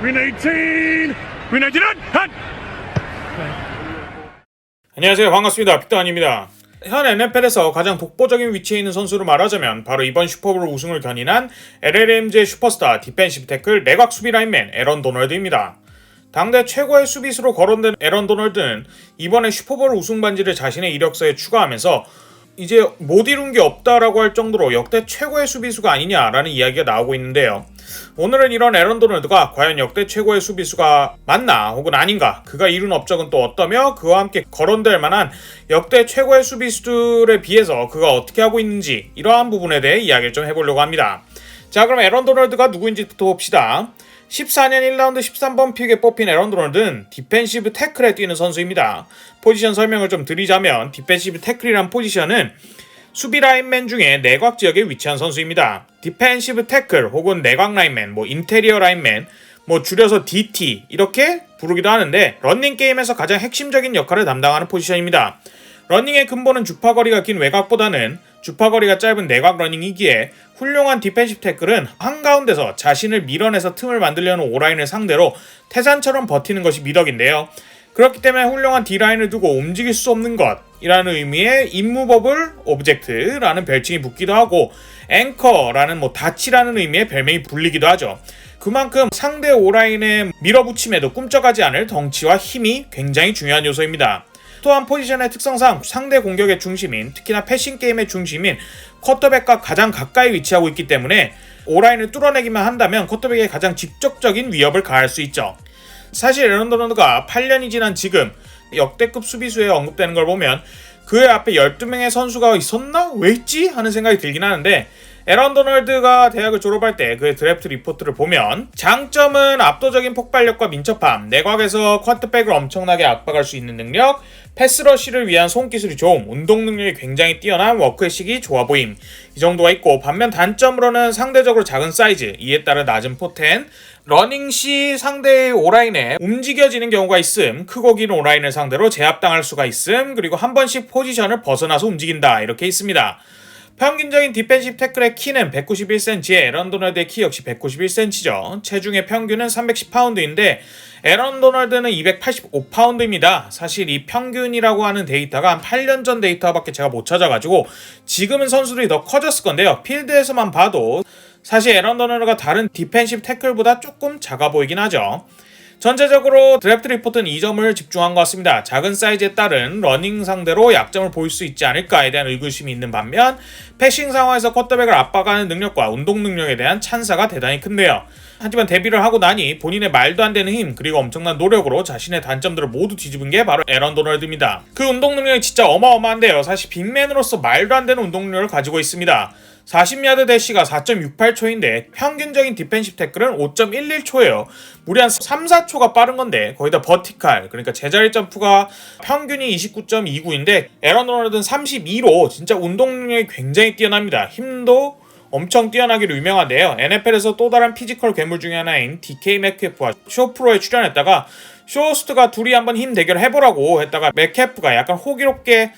Win 18! Win 18! 한! 안녕하세요. 반갑습니다. 빅동환입니다. 현 NFL에서 가장 독보적인 위치에 있는 선수로 말하자면 바로 이번 슈퍼볼 우승을 견인한 LLMJ 슈퍼스타 디펜시브 태클 내곽 수비 라인맨 에런 도널드입니다. 당대 최고의 수비수로 거론된 에런 도널드는 이번에 슈퍼볼 우승 반지를 자신의 이력서에 추가하면서 이제 못 이룬 게 없다라고 할 정도로 역대 최고의 수비수가 아니냐라는 이야기가 나오고 있는데요. 오늘은 이런 에런 도널드가 과연 역대 최고의 수비수가 맞나 혹은 아닌가, 그가 이룬 업적은 또 어떠며 그와 함께 거론될 만한 역대 최고의 수비수들에 비해서 그가 어떻게 하고 있는지, 이러한 부분에 대해 이야기를 좀 해보려고 합니다. 자, 그럼 에런 도널드가 누구인지부터 봅시다. 14년 1라운드 13번 픽에 뽑힌 에런 도널드는 디펜시브 태클에 뛰는 선수입니다. 포지션 설명을 좀 드리자면 디펜시브 태클이란 포지션은 수비 라인맨 중에 내곽 지역에 위치한 선수입니다. 디펜시브 태클 혹은 내곽 라인맨, 인테리어 라인맨, 줄여서 DT 이렇게 부르기도 하는데 러닝 게임에서 가장 핵심적인 역할을 담당하는 포지션입니다. 러닝의 근본은 주파거리가 긴 외곽보다는 주파거리가 짧은 내곽 러닝이기에 훌륭한 디펜시브 태클은 한가운데서 자신을 밀어내서 틈을 만들려는 O라인을 상대로 태산처럼 버티는 것이 미덕인데요. 그렇기 때문에 훌륭한 D라인을 두고 움직일 수 없는 것이라는 의미의 immovable object라는 별칭이 붙기도 하고 앵커라는 닻이라는 의미의 별명이 불리기도 하죠. 그만큼 상대 O라인에 밀어붙임에도 꿈쩍하지 않을 덩치와 힘이 굉장히 중요한 요소입니다. 또한 포지션의 특성상 상대 공격의 중심인, 특히나 패싱 게임의 중심인 쿼터백과 가장 가까이 위치하고 있기 때문에 O라인을 뚫어내기만 한다면 쿼터백에 가장 직접적인 위협을 가할 수 있죠. 사실 에런 도널드가 8년이 지난 지금 역대급 수비수에 언급되는 걸 보면 그의 앞에 12명의 선수가 있었나? 왜 있지? 하는 생각이 들긴 하는데, 에런 도널드가 대학을 졸업할 때 그의 드래프트 리포트를 보면 장점은 압도적인 폭발력과 민첩함, 내곽에서 쿼터백을 엄청나게 압박할 수 있는 능력, 패스러쉬를 위한 손기술이 좋음, 운동 능력이 굉장히 뛰어난 워크의식이 좋아 보임, 이 정도가 있고, 반면 단점으로는 상대적으로 작은 사이즈, 이에 따라 낮은 포텐, 러닝 시 상대의 O라인에 움직여지는 경우가 있음, 크고 긴 O라인을 상대로 제압당할 수가 있음, 그리고 한 번씩 포지션을 벗어나서 움직인다, 이렇게 있습니다. 평균적인 디펜시브 태클의 키는 191cm에 에런 도널드의 키 역시 191cm죠. 체중의 평균은 310파운드인데 에런 도널드는 285파운드입니다. 사실 이 평균이라고 하는 데이터가 한 8년 전 데이터밖에 제가 못 찾아가지고 지금은 선수들이 더 커졌을 건데요. 필드에서만 봐도 사실 에런 도널드가 다른 디펜시브 태클보다 조금 작아 보이긴 하죠. 전체적으로 드래프트 리포트는 이 점을 집중한 것 같습니다. 작은 사이즈에 따른 러닝 상대로 약점을 보일 수 있지 않을까에 대한 의구심이 있는 반면 패싱 상황에서 쿼터백을 압박하는 능력과 운동 능력에 대한 찬사가 대단히 큰데요. 하지만 데뷔를 하고 나니 본인의 말도 안 되는 힘 그리고 엄청난 노력으로 자신의 단점들을 모두 뒤집은 게 바로 에런 도널드입니다. 그 운동 능력이 진짜 어마어마한데요. 사실 빅맨으로서 말도 안 되는 운동 능력을 가지고 있습니다. 40야드 대시가 4.68초인데 평균적인 디펜시브 태클은 5.11초예요. 무려 한 3-4초가 빠른 건데 거의 다 버티칼, 그러니까 제자리 점프가 평균이 29.29인데 에런 도널드는 32로 진짜 운동 능력이 굉장히 뛰어납니다. 힘도 엄청 뛰어나기로 유명한데요. NFL에서 또 다른 피지컬 괴물 중에 하나인 DK metcalf와 쇼 프로에 출연했다가 쇼호스트가 둘이 한번 힘 대결 해보라고 했다가 metcalf가 약간 호기롭게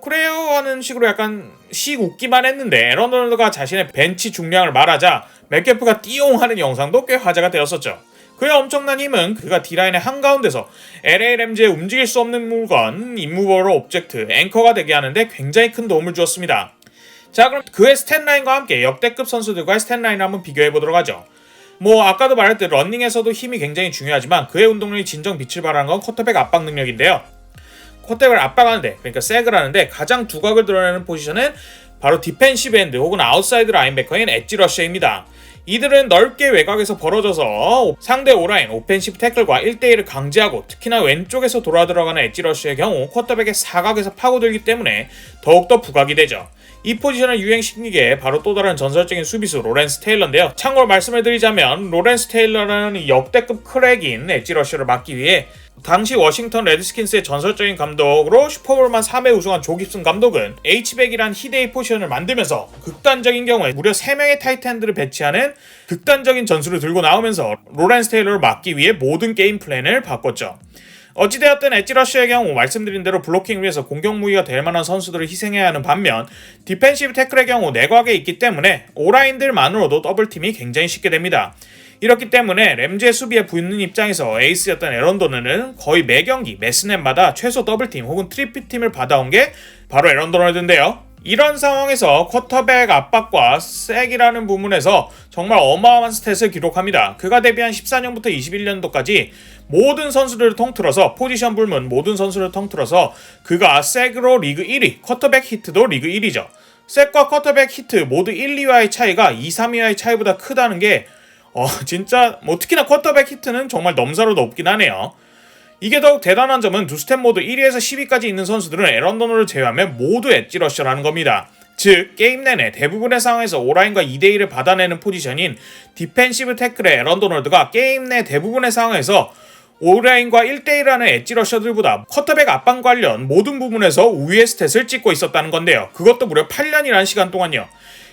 그래요 하는 식으로 약간 씩 웃기만 했는데 에런 도널드가 자신의 벤치 중량을 말하자 metcalf가 띠용 하는 영상도 꽤 화제가 되었었죠. 그의 엄청난 힘은 그가 D라인의 한가운데서 LLMG에 움직일 수 없는 물건, 임무버러 오브젝트, 앵커가 되게 하는데 굉장히 큰 도움을 주었습니다. 자, 그럼 그의 스탯라인과 함께 역대급 선수들과의 스탯라인을 한번 비교해보도록 하죠. 아까도 말했듯 러닝에서도 힘이 굉장히 중요하지만 그의 운동력이 진정 빛을 발하는 건 쿼터백 압박 능력인데요. 쿼터백을 압박하는데, 그러니까 색을 하는데 가장 두각을 드러내는 포지션은 바로 디펜시브 엔드 혹은 아웃사이드 라인베커인 엣지 러셔입니다. 이들은 넓게 외곽에서 벌어져서 상대 O라인, 오펜시브 태클과 1대1을 강제하고 특히나 왼쪽에서 돌아 들어가는 엣지 러셔의 경우 쿼터백의 사각에서 파고들기 때문에 더욱더 부각이 되죠. 이 포지션을 유행시키기에 바로 또 다른 전설적인 수비수 로렌스 테일러인데요. 참고로 말씀을 드리자면 로렌스 테일러라는 역대급 크랙인 엣지 러셔를 막기 위해 당시 워싱턴 레드스킨스의 전설적인 감독으로 슈퍼볼만 3회 우승한 조 깁슨 감독은 H백이란 희대의 포지션을 만들면서 극단적인 경우에 무려 3명의 타이트엔드를 배치하는 극단적인 전술을 들고 나오면서 로렌스 테일러를 막기 위해 모든 게임 플랜을 바꿨죠. 어찌되었든 엣지 러셔의 경우 말씀드린 대로 블로킹을 위해서 공격 무기가 될 만한 선수들을 희생해야 하는 반면 디펜시브 태클의 경우 내곽에 있기 때문에 오라인들만으로도 더블팀이 굉장히 쉽게 됩니다. 이렇기 때문에 램지의 수비에 붙는 입장에서 에이스였던 에런 도널드는 거의 매 경기, 매 스냅마다 최소 더블팀 혹은 트리플팀을 받아온 게 바로 에런 도널드인데요. 이런 상황에서 쿼터백 압박과 색이라는 부분에서 정말 어마어마한 스탯을 기록합니다. 그가 데뷔한 14년부터 21년도까지 모든 선수들을 통틀어서 포지션 불문 모든 선수를 통틀어서 그가 색으로 리그 1위, 쿼터백 히트도 리그 1위죠. 색과 쿼터백 히트 모두 1, 2와의 차이가 2, 3위와의 차이보다 크다는 게 진짜 특히나 쿼터백 히트는 정말 넘사로 높긴 하네요. 이게 더욱 대단한 점은 두 스텝 모두 1위에서 10위까지 있는 선수들은 에런 도널을 제외하면 모두 엣지 러셔라는 겁니다. 즉 게임 내내 대부분의 상황에서 오라인과 2대1을 받아내는 포지션인 디펜시브 태클의 에런 도널드가 게임 내 대부분의 상황에서 오라인과 1대1하는 엣지 러셔들보다 쿼터백 압박 관련 모든 부분에서 우위의 스탯을 찍고 있었다는 건데요. 그것도 무려 8년이라는 시간 동안요.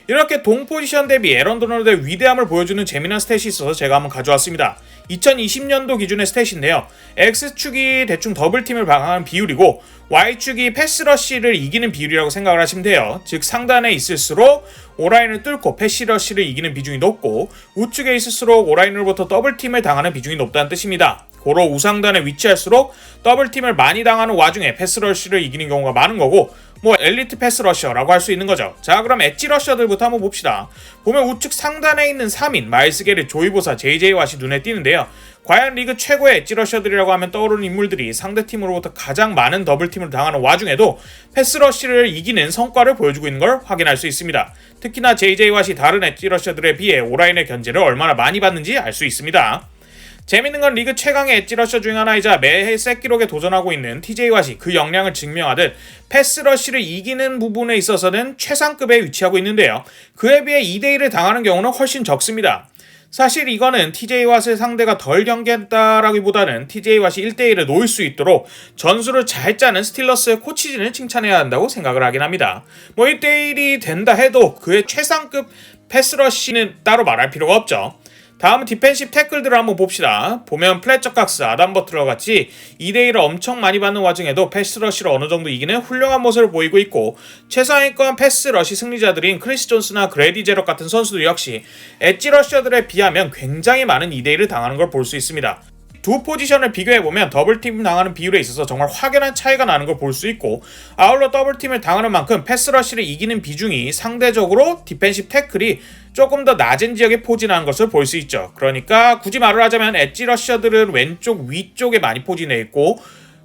이렇게 동 포지션 대비 에런 도널드의 위대함을 보여주는 재미난 스탯이 있어서 제가 한번 가져왔습니다. 2020년도 기준의 스탯인데요. X축이 대충 더블팀을 방어하는 비율이고 Y축이 패스러쉬를 이기는 비율이라고 생각을 하시면 돼요. 즉 상단에 있을수록 오라인을 뚫고 패스러쉬를 이기는 비중이 높고 우측에 있을수록 오라인으로부터 더블팀을 당하는 비중이 높다는 뜻입니다. 고로 우상단에 위치할수록 더블팀을 많이 당하는 와중에 패스러쉬를 이기는 경우가 많은 거고 엘리트 패스러셔라고 할 수 있는 거죠. 자, 그럼 엣지 러셔들부터 한번 봅시다. 보면 우측 상단에 있는 3인 마일스 게리, 조이 보사, JJ 왓이 눈에 띄는데요. 과연 리그 최고의 엣지 러셔들이라고 하면 떠오르는 인물들이 상대팀으로부터 가장 많은 더블팀을 당하는 와중에도 패스러쉬를 이기는 성과를 보여주고 있는 걸 확인할 수 있습니다. 특히나 JJ 왓이 다른 엣지 러셔들에 비해 오라인의 견제를 얼마나 많이 받는지 알 수 있습니다. 재밌는 건 리그 최강의 엣지 러셔 중 하나이자 매해 색 기록에 도전하고 있는 TJ 왓이 그 역량을 증명하듯 패스러쉬를 이기는 부분에 있어서는 최상급에 위치하고 있는데요. 그에 비해 2대1을 당하는 경우는 훨씬 적습니다. 사실 이거는 TJ 왓의 상대가 덜 경기했다라기보다는 TJ 왓이 1대1을 놓을 수 있도록 전술을 잘 짜는 스틸러스의 코치진을 칭찬해야 한다고 생각을 하긴 합니다. 1대1이 된다 해도 그의 최상급 패스러쉬는 따로 말할 필요가 없죠. 다음은 디펜시브 태클들을 한번 봅시다. 보면 플래처 칵스, 아담 버틀러 같이 2대1을 엄청 많이 받는 와중에도 패스러쉬를 어느 정도 이기는 훌륭한 모습을 보이고 있고 최상위권 패스러쉬 승리자들인 크리스 존스나 그레디 제럿 같은 선수들 역시 엣지 러셔들에 비하면 굉장히 많은 2대1을 당하는 걸 볼 수 있습니다. 두 포지션을 비교해보면 더블팀 당하는 비율에 있어서 정말 확연한 차이가 나는 걸 볼 수 있고 아울러 더블팀을 당하는 만큼 패스러쉬를 이기는 비중이 상대적으로 디펜시브 태클이 조금 더 낮은 지역에 포진하는 것을 볼 수 있죠. 그러니까 굳이 말을 하자면 엣지 러셔들은 왼쪽 위쪽에 많이 포진해 있고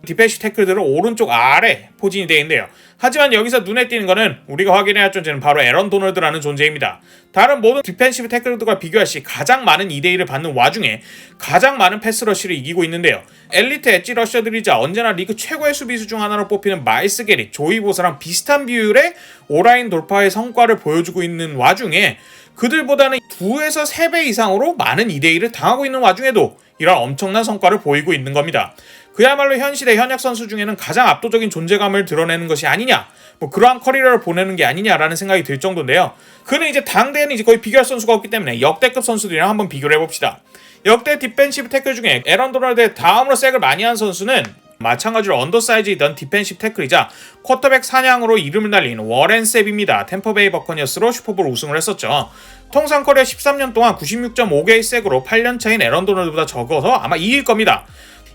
디펜시브 태클들은 오른쪽 아래 포진이 되어 있는데요. 하지만 여기서 눈에 띄는 것은 우리가 확인해야 할 존재는 바로 에런 도널드라는 존재입니다. 다른 모든 디펜시브 태클들과 비교할 시 가장 많은 2대1을 받는 와중에 가장 많은 패스러쉬를 이기고 있는데요. 엘리트 엣지 러셔들이자 언제나 리그 최고의 수비수 중 하나로 뽑히는 마일스 게리, 조이 보사랑 비슷한 비율의 오라인 돌파의 성과를 보여주고 있는 와중에 그들보다는 2에서 3배 이상으로 많은 2대1을 당하고 있는 와중에도 이런 엄청난 성과를 보이고 있는 겁니다. 그야말로 현 시대 현역 선수 중에는 가장 압도적인 존재감을 드러내는 것이 아니냐, 그러한 커리어를 보내는 게 아니냐라는 생각이 들 정도인데요. 그는 이제 당대에는 이제 거의 비교할 선수가 없기 때문에 역대급 선수들이랑 한번 비교를 해봅시다. 역대 디펜시브 태클 중에 에런 도널드의 다음으로 색을 많이 한 선수는 마찬가지로 언더사이즈이던 디펜시브 태클이자 쿼터백 사냥으로 이름을 날린 워렌 셉입니다. 템퍼베이 버커니어스로 슈퍼볼 우승을 했었죠. 통산 커리어 13년 동안 96.5개의 색으로 8년 차인 에런 도널드보다 적어서 아마 이길 겁니다.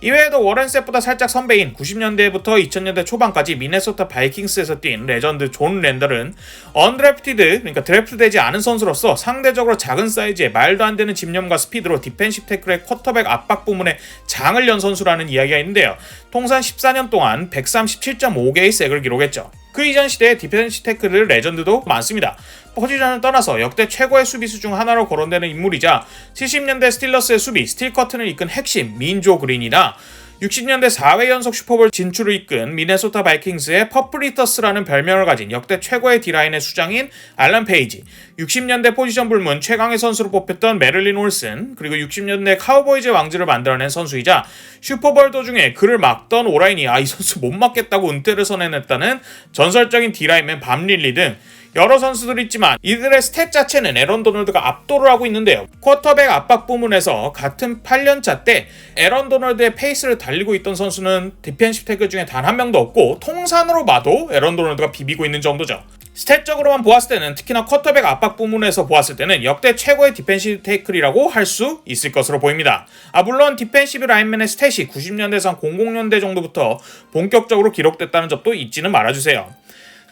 이외에도 워렌 셉보다 살짝 선배인 90년대부터 2000년대 초반까지 미네소타 바이킹스에서 뛴 레전드 존 랜더는 언드래프티드, 그러니까 드래프트되지 않은 선수로서 상대적으로 작은 사이즈에 말도 안 되는 집념과 스피드로 디펜시브 태클의 쿼터백 압박 부문에 장을 연 선수라는 이야기가 있는데요. 통산 14년 동안 137.5개의 색을 기록했죠. 그 이전 시대의 디펜시브 태클 레전드도 많습니다. 포지션을 떠나서 역대 최고의 수비수 중 하나로 거론되는 인물이자 70년대 스틸러스의 수비, 스틸 커튼을 이끈 핵심 민조 그린이나 60년대 4회 연속 슈퍼볼 진출을 이끈 미네소타 바이킹스의 퍼플리터스라는 별명을 가진 역대 최고의 D라인의 수장인 알란 페이지, 60년대 포지션 불문 최강의 선수로 뽑혔던 메릴린 올슨, 그리고 60년대 카우보이즈 왕지를 만들어낸 선수이자 슈퍼볼 도중에 그를 막던 오라인이 이 선수 못 막겠다고 은퇴를 선언했다는 전설적인 D라인맨 밤 릴리 등 여러 선수들이 있지만 이들의 스탯 자체는 에런 도널드가 압도를 하고 있는데요. 쿼터백 압박 부문에서 같은 8년차 때 에런 도널드의 페이스를 달리고 있던 선수는 디펜시브 태클 중에 단 한 명도 없고 통산으로 봐도 에런 도널드가 비비고 있는 정도죠. 스탯적으로만 보았을 때는 특히나 쿼터백 압박 부문에서 보았을 때는 역대 최고의 디펜시브 태클이라고 할 수 있을 것으로 보입니다. 물론 디펜시브 라인맨의 스탯이 90년대에서 00년대 정도부터 본격적으로 기록됐다는 점도 잊지는 말아주세요.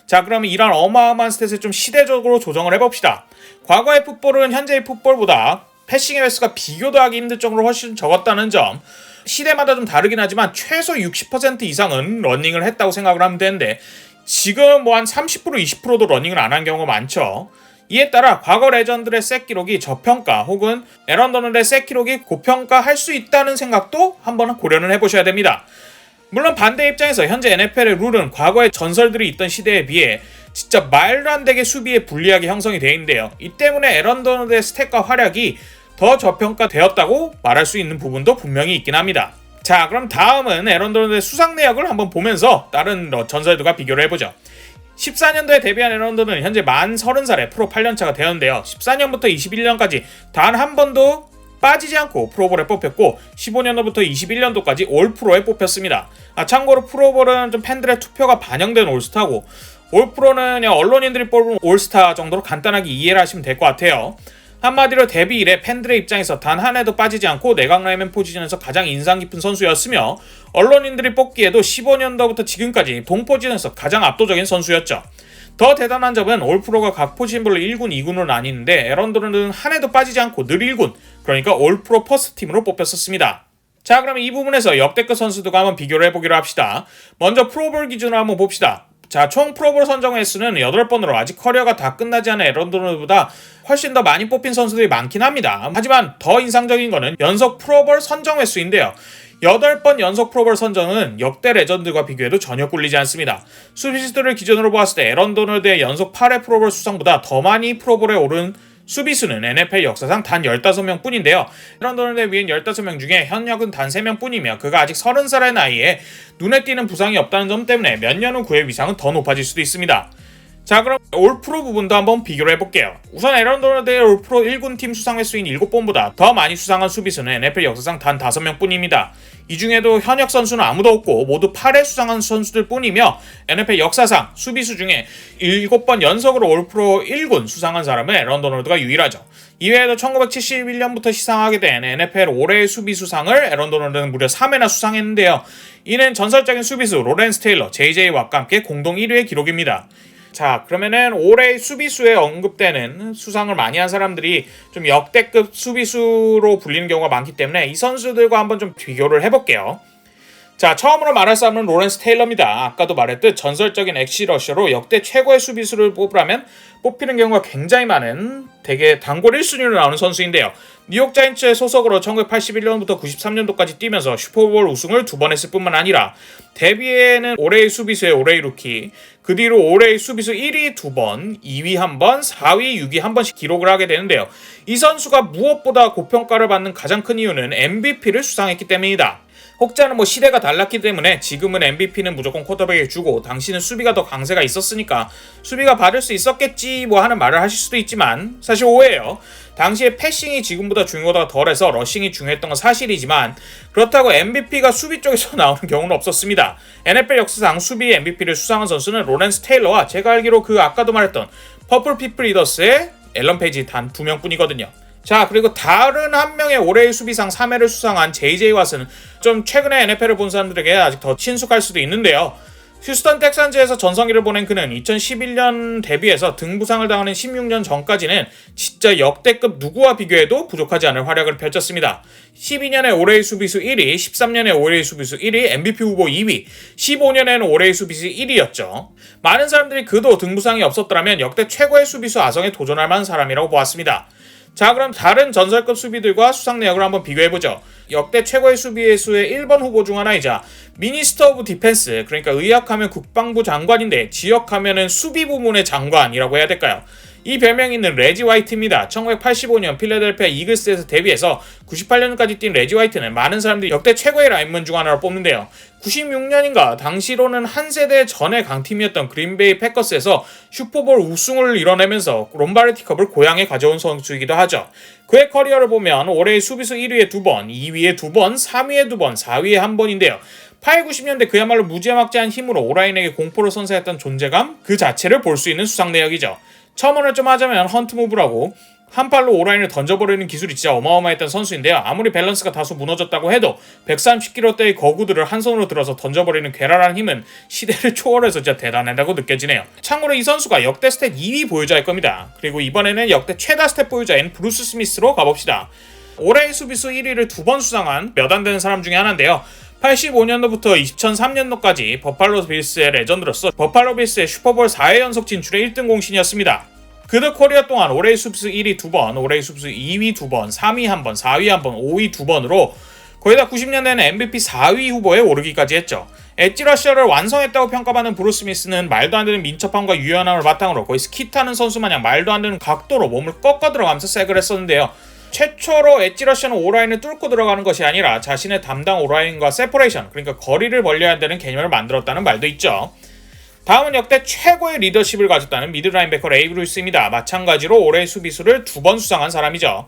자, 그러면 이런 어마어마한 스탯을 좀 시대적으로 조정을 해봅시다. 과거의 풋볼은 현재의 풋볼보다 패싱의 횟수가 비교도 하기 힘들 정도로 훨씬 적었다는 점, 시대마다 좀 다르긴 하지만 최소 60% 이상은 러닝을 했다고 생각을 하면 되는데 지금 뭐 한 30% 20%도 러닝을 안 한 경우가 많죠. 이에 따라 과거 레전드의 셋 기록이 저평가 혹은 에런 도널드의 셋 기록이 고평가할 수 있다는 생각도 한번 고려는 해보셔야 됩니다. 물론 반대 입장에서 현재 NFL의 룰은 과거의 전설들이 있던 시대에 비해 진짜 말도 안 되게 수비에 불리하게 형성이 되어 있는데요. 이 때문에 에런 도널드의 스탯과 활약이 더 저평가되었다고 말할 수 있는 부분도 분명히 있긴 합니다. 자, 그럼 다음은 에런 도널드의 수상 내역을 한번 보면서 다른 전설들과 비교를 해보죠. 14년도에 데뷔한 에런 도널드는 현재 만 30살에 프로 8년차가 되었는데요. 14년부터 21년까지 단 한 번도 빠지지 않고 프로볼에 뽑혔고 15년도부터 21년도까지 올프로에 뽑혔습니다. 참고로 프로볼은 좀 팬들의 투표가 반영된 올스타고 올프로는 그냥 언론인들이 뽑은 올스타 정도로 간단하게 이해를 하시면 될 것 같아요. 한마디로 데뷔 이래 팬들의 입장에서 단 한 해도 빠지지 않고 내각 라인맨 포지션에서 가장 인상 깊은 선수였으며 언론인들이 뽑기에도 15년도부터 지금까지 동 포지션에서 가장 압도적인 선수였죠. 더 대단한 점은 올프로가 각 포지션별로 1군, 2군으로 나뉘는데 에런 도널드는 한 해도 빠지지 않고 늘 1군, 그러니까 올프로 퍼스트 팀으로 뽑혔었습니다. 자, 그럼 이 부분에서 역대급 선수들과 한번 비교를 해보기로 합시다. 먼저 프로볼 기준으로 한번 봅시다. 자, 총 프로볼 선정 횟수는 8번으로 아직 커리어가 다 끝나지 않은 에런 도널드보다 훨씬 더 많이 뽑힌 선수들이 많긴 합니다. 하지만 더 인상적인 거는 연속 프로볼 선정 횟수인데요. 8번 연속 프로볼 선정은 역대 레전드과 비교해도 전혀 꿀리지 않습니다. 수비수들을 기준으로 보았을 때 에런 도널드의 연속 8회 프로볼 수상보다 더 많이 프로볼에 오른 수비수는 NFL 역사상 단 15명 뿐인데요. 에런 도널드의 위엔 15명 중에 현역은 단 3명 뿐이며 그가 아직 30살의 나이에 눈에 띄는 부상이 없다는 점 때문에 몇 년 후 그의 위상은 더 높아질 수도 있습니다. 자, 그럼 올프로 부분도 한번 비교를 해볼게요. 우선 에런 도널드의 올프로 1군 팀 수상 횟수인 7번보다 더 많이 수상한 수비수는 NFL 역사상 단 5명 뿐입니다. 이 중에도 현역 선수는 아무도 없고 모두 8회 수상한 선수들 뿐이며 NFL 역사상 수비수 중에 7번 연속으로 올프로 1군 수상한 사람은 에런 도널드가 유일하죠. 이외에도 1971년부터 시상하게 된 NFL 올해의 수비수상을 에런 도널드는 무려 3회나 수상했는데요. 이는 전설적인 수비수 로렌스 테일러, JJ 왓과 함께 공동 1위의 기록입니다. 자, 그러면은 올해 수비수에 언급되는 수상을 많이 한 사람들이 좀 역대급 수비수로 불리는 경우가 많기 때문에 이 선수들과 한번 좀 비교를 해볼게요. 자, 처음으로 말할 사람은 로렌스 테일러입니다. 아까도 말했듯 전설적인 엑시 러셔로 역대 최고의 수비수를 뽑으라면 뽑히는 경우가 굉장히 많은 되게 단골 1순위로 나오는 선수인데요. 뉴욕 자이언츠의 소속으로 1981년부터 93년도까지 뛰면서 슈퍼볼 우승을 2번 했을 뿐만 아니라 데뷔에는 올해의 수비수의 올해의 루키, 그 뒤로 올해의 수비수 1위 2번, 2위 1번, 4위, 6위 1번씩 기록을 하게 되는데요. 이 선수가 무엇보다 고평가를 받는 가장 큰 이유는 MVP를 수상했기 때문이다. 혹자는 뭐 시대가 달랐기 때문에 지금은 MVP는 무조건 쿼터백에 주고 당시는 수비가 더 강세가 있었으니까 수비가 받을 수 있었겠지 뭐 하는 말을 하실 수도 있지만 사실 오해예요. 당시에 패싱이 지금보다 중요도가 덜해서 러싱이 중요했던 건 사실이지만 그렇다고 MVP가 수비 쪽에서 나오는 경우는 없었습니다. NFL 역사상 수비 MVP를 수상한 선수는 로렌스 테일러와 제가 알기로 그 아까도 말했던 퍼플 피플 리더스의 앨런 페이지 단 2명뿐이거든요. 자, 그리고 다른 한 명의 올해의 수비상 3회를 수상한 JJ 왓은 좀 최근에 NFL을 본 사람들에게 아직 더 친숙할 수도 있는데요. 휴스턴 텍산즈에서 전성기를 보낸 그는 2011년 데뷔해서 등부상을 당하는 16년 전까지는 진짜 역대급 누구와 비교해도 부족하지 않을 활약을 펼쳤습니다. 12년에 올해의 수비수 1위, 13년에 올해의 수비수 1위, MVP 후보 2위, 15년에는 올해의 수비수 1위였죠. 많은 사람들이 그도 등부상이 없었더라면 역대 최고의 수비수 아성에 도전할 만한 사람이라고 보았습니다. 자, 그럼 다른 전설급 수비들과 수상 내역을 한번 비교해보죠. 역대 최고의 수비수의 1번 후보 중 하나이자 미니스터 오브 디펜스, 그러니까 의학하면 국방부 장관인데 지역하면은 수비 부문의 장관이라고 해야 될까요? 이 별명이 있는 레지 화이트입니다. 1985년 필라델피아 이글스에서 데뷔해서 98년까지 뛴 레지 화이트는 많은 사람들이 역대 최고의 라인먼 중 하나로 뽑는데요. 96년인가 당시로는 한 세대 전의 강팀이었던 그린베이 패커스에서 슈퍼볼 우승을 이뤄내면서 롬바르디컵을 고향에 가져온 선수이기도 하죠. 그의 커리어를 보면 올해의 수비수 1위에 2번, 2위에 2번, 3위에 2번, 4위에 1번인데요. 8, 90년대 그야말로 무지막지한 힘으로 오라인에게 공포를 선사했던 존재감 그 자체를 볼 수 있는 수상 내역이죠. 첨언을 좀 하자면 헌트 무브라고 한 팔로 오라인을 던져버리는 기술이 진짜 어마어마했던 선수인데요. 아무리 밸런스가 다소 무너졌다고 해도 130kg대의 거구들을 한 손으로 들어서 던져버리는 괴랄한 힘은 시대를 초월해서 진짜 대단하다고 느껴지네요. 참고로 이 선수가 역대 스탯 2위 보유자일 겁니다. 그리고 이번에는 역대 최다 스탯 보유자인 브루스 스미스로 가봅시다. 올해의 수비수 1위를 2번 수상한 몇 안 되는 사람 중에 하나인데요. 85년도부터 2003년도까지 버팔로 빌스의 레전드로서 버팔로 빌스의 슈퍼볼 4회 연속 진출의 1등 공신이었습니다. 그들 커리어 동안 올해의 수비수 1위 2번, 올해의 수비수 2위 2번, 3위 1번, 4위 1번, 5위 2번으로 거의 다 90년대에는 MVP 4위 후보에 오르기까지 했죠. 엣지 러셔를 완성했다고 평가받는 브루스 스미스는 말도 안 되는 민첩함과 유연함을 바탕으로 거의 스키 타는 선수 마냥 말도 안 되는 각도로 몸을 꺾어 들어가면서 색을 했었는데요. 최초로 엣지 러셔는 오라인을 뚫고 들어가는 것이 아니라 자신의 담당 오라인과 세퍼레이션, 그러니까 거리를 벌려야 되는 개념을 만들었다는 말도 있죠. 다음은 역대 최고의 리더십을 가졌다는 미드 라인베커 레이브 루이스입니다. 마찬가지로 올해의 수비수를 2번 수상한 사람이죠.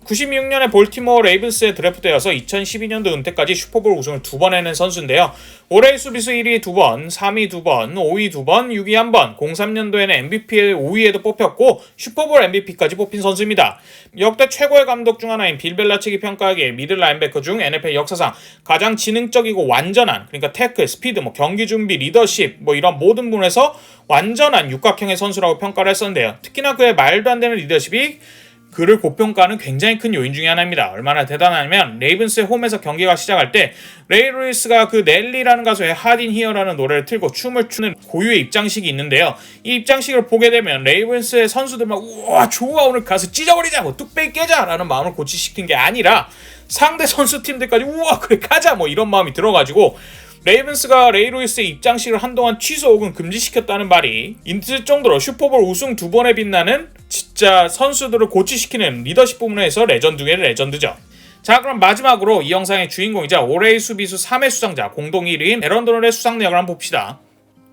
96년에 볼티모어 레이븐스에 드래프트되어서 2012년도 은퇴까지 슈퍼볼 우승을 2번 해낸 선수인데요. 올해의 수비수 1위 2번, 3위 2번, 5위 2번, 6위 1번, 03년도에는 MVP의 5위에도 뽑혔고 슈퍼볼 MVP까지 뽑힌 선수입니다. 역대 최고의 감독 중 하나인 빌 벨라치기 평가하기에 미드 라인베커 중 NFL 역사상 가장 지능적이고 완전한, 그러니까 태클, 스피드, 경기 준비, 리더십 이런 모든 부분에서 완전한 육각형의 선수라고 평가를 했었는데요. 특히나 그의 말도 안 되는 리더십이 그를 고평가하는 굉장히 큰 요인 중에 하나입니다. 얼마나 대단하냐면 레이븐스의 홈에서 경기가 시작할 때 레이 루이스가 그 넬리라는 가수의 하딘 히어라는 노래를 틀고 춤을 추는 고유의 입장식이 있는데요. 이 입장식을 보게 되면 레이븐스의 선수들만 우와 좋아 오늘 가서 찢어버리자 뚝배기 깨자 라는 마음을 고취시킨 게 아니라 상대 선수팀들까지 우와 그래 가자 이런 마음이 들어가지고 레이븐스가 레이 루이스의 입장식을 한동안 취소 혹은 금지시켰다는 말이 있을 정도로 슈퍼볼 우승 2번에 빛나는 진짜 선수들을 고취시키는 리더십 부분에서 레전드 중의 레전드죠. 자, 그럼 마지막으로 이 영상의 주인공이자 올해의 수비수 3회 수상자 공동 1위인 에런 도널드의 수상 내역을 한번 봅시다.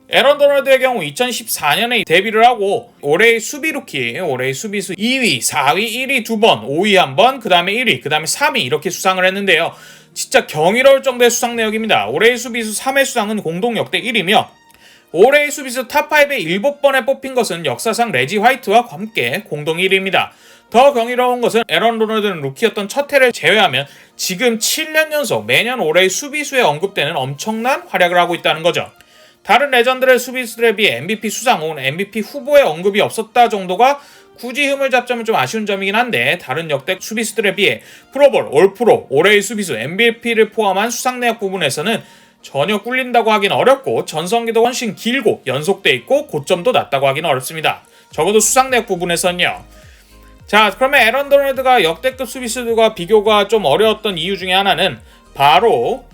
에런 도널드의 경우 2014년에 데뷔를 하고 올해의 수비 루키, 올해의 수비수 2위, 4위, 1위 2번, 5위 1번, 그 다음에 1위, 그 다음에 3위 이렇게 수상을 했는데요. 진짜 경이로울 정도의 수상 내역입니다. 올해의 수비수 3회 수상은 공동 역대 1위며 올해의 수비수 탑5에 7번에 뽑힌 것은 역사상 레지 화이트와 함께 공동 1위입니다. 더 경이로운 것은 에런 도널드는 루키였던 첫 해를 제외하면 지금 7년 연속 매년 올해의 수비수에 언급되는 엄청난 활약을 하고 있다는 거죠. 다른 레전드의 수비수들에 비해 MVP 수상 혹은 MVP 후보에 언급이 없었다 정도가 굳이 흠을 잡자면 좀 아쉬운 점이긴 한데 다른 역대 수비수들에 비해 프로볼, 올프로, 올해의 수비수, MVP를 포함한 수상 내역 부분에서는 전혀 꿀린다고 하기는 어렵고 전성기도 훨씬 길고 연속돼 있고 고점도 낮다고 하기는 어렵습니다. 적어도 수상 내역 부분에서는요. 자, 그러면 에런 도널드가 역대급 수비수들과 비교가 좀 어려웠던 이유 중에 하나는 바로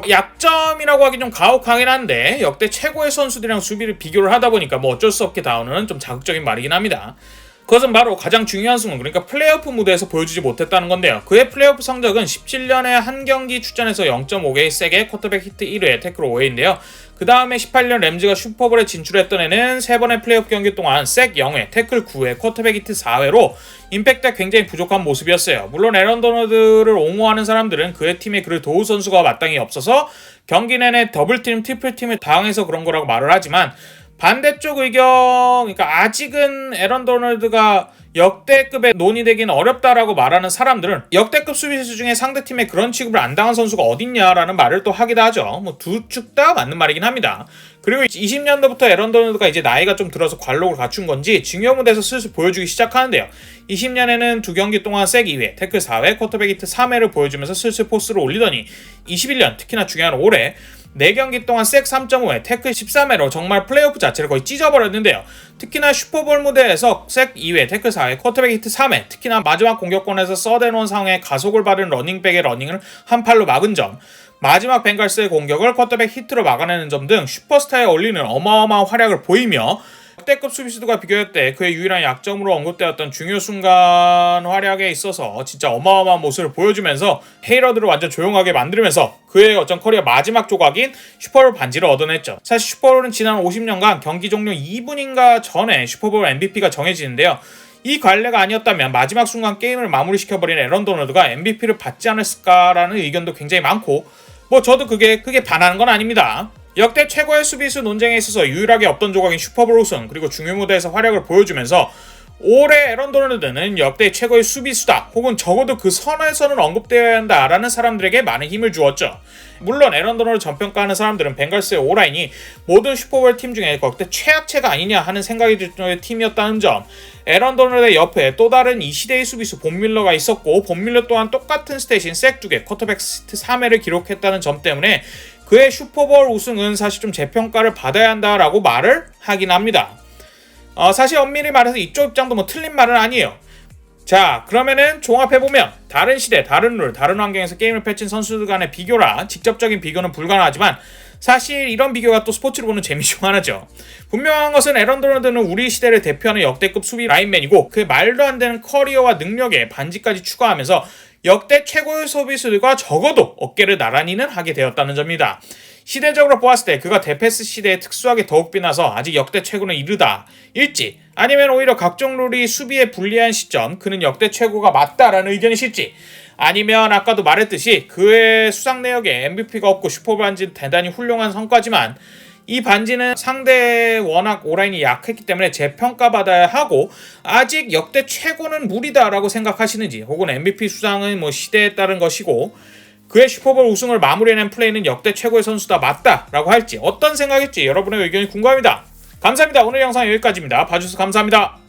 약점이라고 하기 좀 가혹하긴 한데 역대 최고의 선수들이랑 수비를 비교를 하다 보니까 어쩔 수 없게 나오는 좀 자극적인 말이긴 합니다. 그것은 바로 가장 중요한 순간, 그러니까 플레이오프 무대에서 보여주지 못했다는 건데요. 그의 플레이오프 성적은 17년에 한 경기 출전해서 0.5개의 세게 쿼터백 히트 1회, 태클 5회인데요. 그 다음에 18년 램즈가 슈퍼볼에 진출했던 해는 3번의 플레이오프 경기 동안 색 0회, 태클 9회, 쿼터백 히트 4회로 임팩트가 굉장히 부족한 모습이었어요. 물론 에런 도널드를 옹호하는 사람들은 그의 팀에 그를 도울 선수가 마땅히 없어서 경기 내내 더블팀, 트리플팀을 당해서 그런 거라고 말을 하지만 반대쪽 의견, 그러니까 아직은 에런 도널드가 역대급에 논의되기는 어렵다라고 말하는 사람들은 역대급 수비수 중에 상대팀에 그런 취급을 안 당한 선수가 어딨냐라는 말을 또 하기도 하죠. 두 축 다 맞는 말이긴 합니다. 그리고 20년도부터 에런 도널드가 이제 나이가 좀 들어서 관록을 갖춘 건지 중요 무대에서 슬슬 보여주기 시작하는데요. 20년에는 2경기 동안 색 2회, 태클 4회, 쿼터백 히트 3회를 보여주면서 슬슬 포스를 올리더니 21년, 특히나 중요한 올해 4경기 동안 색 3.5회, 태클 13회로 정말 플레이오프 자체를 거의 찢어버렸는데요. 특히나 슈퍼볼 무대에서 색 2회, 태클 4회, 쿼터백 히트 3회, 특히나 마지막 공격권에서 서드앤원 상황에 가속을 받은 러닝백의 러닝을 한 팔로 막은 점, 마지막 벵갈스의 공격을 쿼터백 히트로 막아내는 점 등 슈퍼스타에 올리는 어마어마한 활약을 보이며 역대급 수비수들과 비교할 때 그의 유일한 약점으로 언급되었던 중요 순간 활약에 있어서 진짜 어마어마한 모습을 보여주면서 헤이러들을 완전 조용하게 만들면서 그의 어떤 커리어 마지막 조각인 슈퍼볼 반지를 얻어냈죠. 사실 슈퍼볼은 지난 50년간 경기 종료 2분인가 전에 슈퍼볼 MVP가 정해지는데요. 이 관례가 아니었다면 마지막 순간 게임을 마무리시켜버린 에런 도널드가 MVP를 받지 않았을까라는 의견도 굉장히 많고, 저도 그게 반하는 건 아닙니다. 역대 최고의 수비수 논쟁에 있어서 유일하게 없던 조각인 슈퍼볼 우승, 그리고 중요 무대에서 활약을 보여주면서 올해 에런 도널드는 역대 최고의 수비수다, 혹은 적어도 그 선에서는 언급되어야 한다라는 사람들에게 많은 힘을 주었죠. 물론 에런 도널드 전평가하는 사람들은 벵갈스의 오라인이 모든 슈퍼볼 팀 중에 역대 최악체가 아니냐 하는 생각이 드는 팀이었다는 점, 에런 도널드의 옆에 또 다른 이 시대의 수비수 본 밀러가 있었고, 본 밀러 또한 똑같은 스탯인 색 2개, 쿼터백 스트 3회를 기록했다는 점 때문에 그의 슈퍼볼 우승은 사실 좀 재평가를 받아야 한다라고 말을 하긴 합니다. 사실 엄밀히 말해서 이쪽 입장도 틀린 말은 아니에요. 자, 그러면은 종합해보면 다른 시대, 다른 룰, 다른 환경에서 게임을 펼친 선수들 간의 비교라 직접적인 비교는 불가능하지만 사실 이런 비교가 또 스포츠로 보는 재미 중 하나죠. 분명한 것은 에런 도널드는 우리 시대를 대표하는 역대급 수비 라인맨이고, 그의 말도 안 되는 커리어와 능력에 반지까지 추가하면서 역대 최고의 수비수들과 적어도 어깨를 나란히는 하게 되었다는 점입니다. 시대적으로 보았을 때 그가 대패스 시대에 특수하게 더욱 빛나서 아직 역대 최고는 이르다 일지, 아니면 오히려 각종 룰이 수비에 불리한 시점 그는 역대 최고가 맞다라는 의견이실지, 아니면 아까도 말했듯이 그의 수상 내역에 MVP가 없고 슈퍼볼 반지는 대단히 훌륭한 성과지만 이 반지는 상대 워낙 오라인이 약했기 때문에 재평가받아야 하고 아직 역대 최고는 무리다라고 생각하시는지, 혹은 MVP 수상은 시대에 따른 것이고 그의 슈퍼볼 우승을 마무리해낸 플레이는 역대 최고의 선수다 맞다라고 할지, 어떤 생각일지 여러분의 의견이 궁금합니다. 감사합니다. 오늘 영상 여기까지입니다. 봐주셔서 감사합니다.